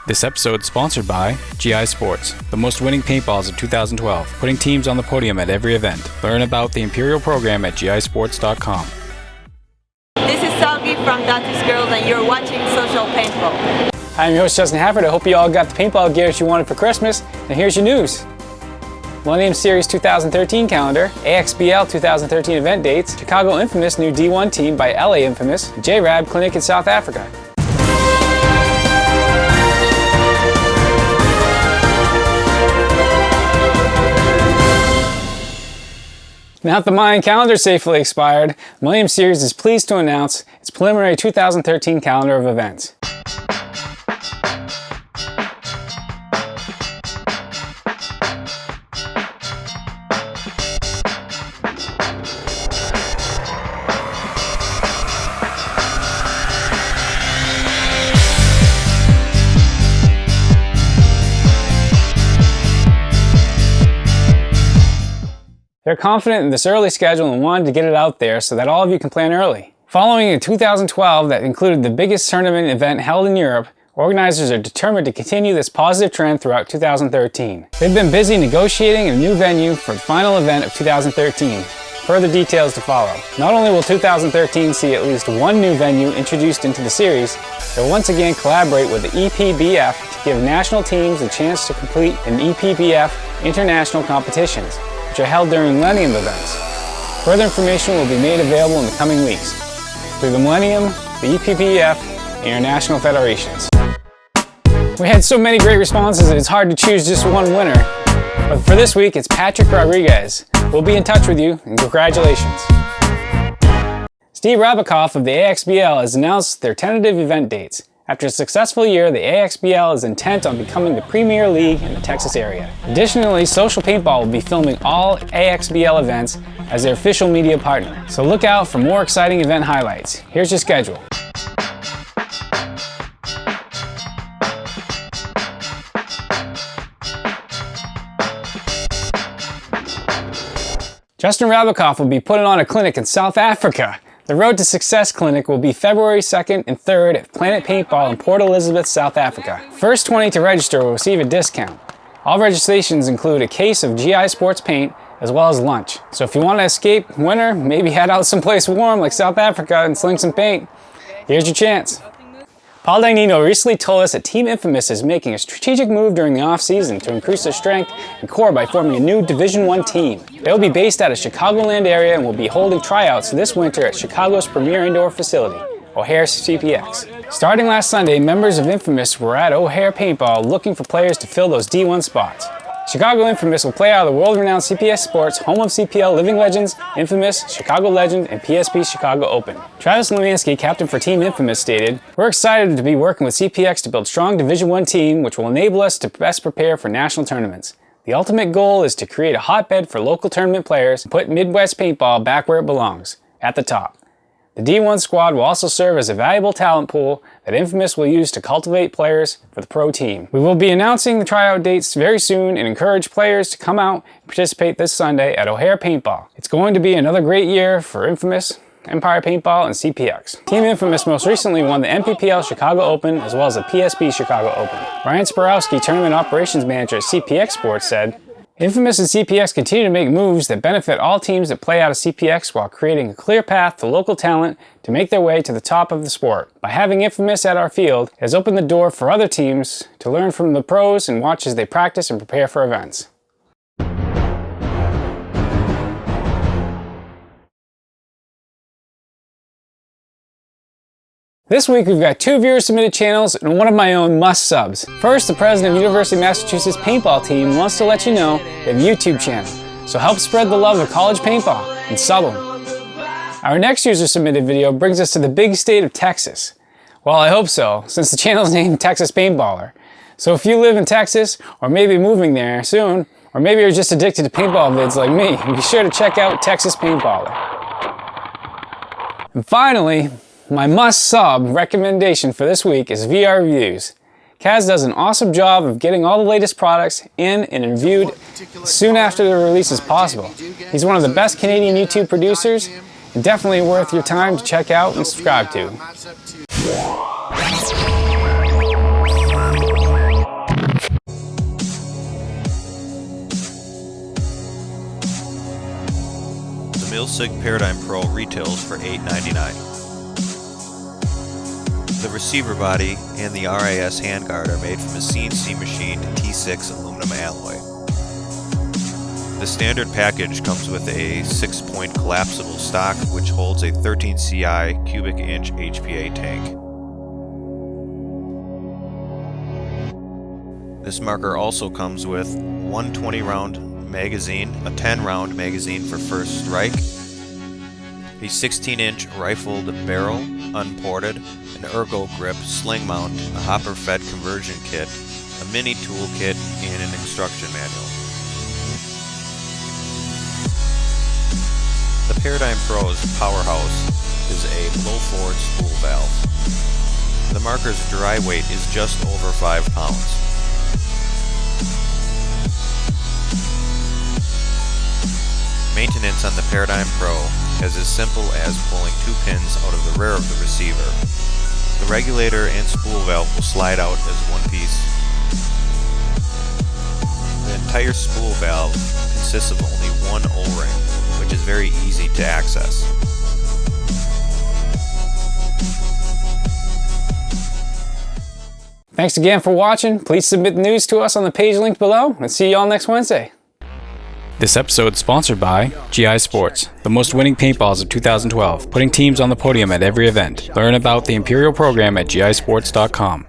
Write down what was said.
This episode is sponsored by GI Sports, the most winning paintballs of 2012, putting teams on the podium at every event. Learn about the Imperial program at gisports.com. This is Salgi from Dante's Girls and you're watching Social Paintball. I'm your host Justin Hafford. I hope you all got the paintball gear that you wanted for Christmas. And here's your news. Millennium Series 2013 calendar, AXBL 2013 event dates, Chicago Infamous new D1 team by LA Infamous, JRab clinic in South Africa. Now that the Mayan calendar safely expired, Millennium Series is pleased to announce its preliminary 2013 calendar of events. They're confident in this early schedule and wanted to get it out there so that all of you can plan early. Following a 2012 that included the biggest tournament event held in Europe, organizers are determined to continue this positive trend throughout 2013. They've been busy negotiating a new venue for the final event of 2013. Further details to follow. Not only will 2013 see at least one new venue introduced into the series, they'll once again collaborate with the EPBF to give national teams a chance to complete an EPBF international competitions, which are held during Millennium events. Further information will be made available in the coming weeks through the Millennium, the EPBF, and international federations. We had so many great responses that it's hard to choose just one winner. But for this week, it's Patrick Rodriguez. We'll be in touch with you, and congratulations. Rabackoff of the AXBL has announced their tentative event dates. After a successful year, the AXBL is intent on becoming the premier league in the Texas area. Additionally, Social Paintball will be filming all AXBL events as their official media partner. So look out for more exciting event highlights. Here's your schedule. Justin Rabackoff will be putting on a clinic in South Africa. The Road to Success Clinic will be February 2nd and 3rd at Planet Paintball in Port Elizabeth, South Africa. First 20 to register will receive a discount. All registrations include a case of GI Sports paint as well as lunch. So if you want to escape winter, maybe head out someplace warm like South Africa and sling some paint, here's your chance. Paul Dagnino recently told us that Team Infamous is making a strategic move during the off-season to increase their strength and core by forming a new Division I team. They will be based out of Chicagoland area and will be holding tryouts this winter at Chicago's premier indoor facility, O'Hare CPX. Starting last Sunday, members of Infamous were at O'Hare Paintball looking for players to fill those D1 spots. Chicago Infamous will play out of the world-renowned CPS Sports, home of CPL Living Legends, Infamous, Chicago Legend, and PSP Chicago Open. Travis Lemansky, captain for Team Infamous, stated, "We're excited to be working with CPX to build a strong Division I team which will enable us to best prepare for national tournaments. The ultimate goal is to create a hotbed for local tournament players and put Midwest Paintball back where it belongs, at the top. The D1 squad will also serve as a valuable talent pool that Infamous will use to cultivate players for the pro team. We will be announcing the tryout dates very soon and encourage players to come out and participate this Sunday at O'Hare Paintball. It's going to be another great year for Infamous, Empire Paintball, and CPX. Team Infamous most recently won the MPPL Chicago Open as well as the PSP Chicago Open. Ryan Sporowski, Tournament Operations Manager at CPX Sports, said, "Infamous and CPX continue to make moves that benefit all teams that play out of CPX while creating a clear path to local talent to make their way to the top of the sport. By having Infamous at our field, it has opened the door for other teams to learn from the pros and watch as they practice and prepare for events." This week we've got two viewer-submitted channels and one of my own must-subs. First, the president of University of Massachusetts paintball team wants to let you know they have a YouTube channel, so help spread the love of college paintball and sub them. Our next user-submitted video brings us to the big state of Texas. Well, I hope so, since the channel is named Texas Paintballer. So if you live in Texas, or maybe moving there soon, or maybe you're just addicted to paintball vids like me, be sure to check out Texas Paintballer. And finally, my must-sub recommendation for this week is VR Reviews. Kaz does an awesome job of getting all the latest products in and reviewed soon after the release as possible. He's one of the best Canadian YouTube producers and definitely worth your time to check out and subscribe to. MILSIG Paradigm Pro retails for $8.99. The receiver body and the RIS handguard are made from a CNC machined T6 aluminum alloy. The standard package comes with a 6-point collapsible stock which holds a 13 CI cubic inch HPA tank. This marker also comes with one 20-round magazine, a 10-round magazine for first strike, a 16-inch rifled barrel, unported, an ergo grip, sling mount, a hopper-fed conversion kit, a mini toolkit, and an instruction manual. The Paradigm Pro's powerhouse is a blow-forward spool valve. The marker's dry weight is just over 5 pounds. Maintenance on the Paradigm Pro is as simple as pulling 2 pins out of the rear of the receiver. The regulator and spool valve will slide out as one piece. The entire spool valve consists of only one O-ring, which is very easy to access. Thanks again for watching. Please submit news to us on the page linked below, and see you all next Wednesday. This episode is sponsored by GI Sports, the most winning paintballs of 2012, putting teams on the podium at every event. Learn about the Imperial program at gisports.com.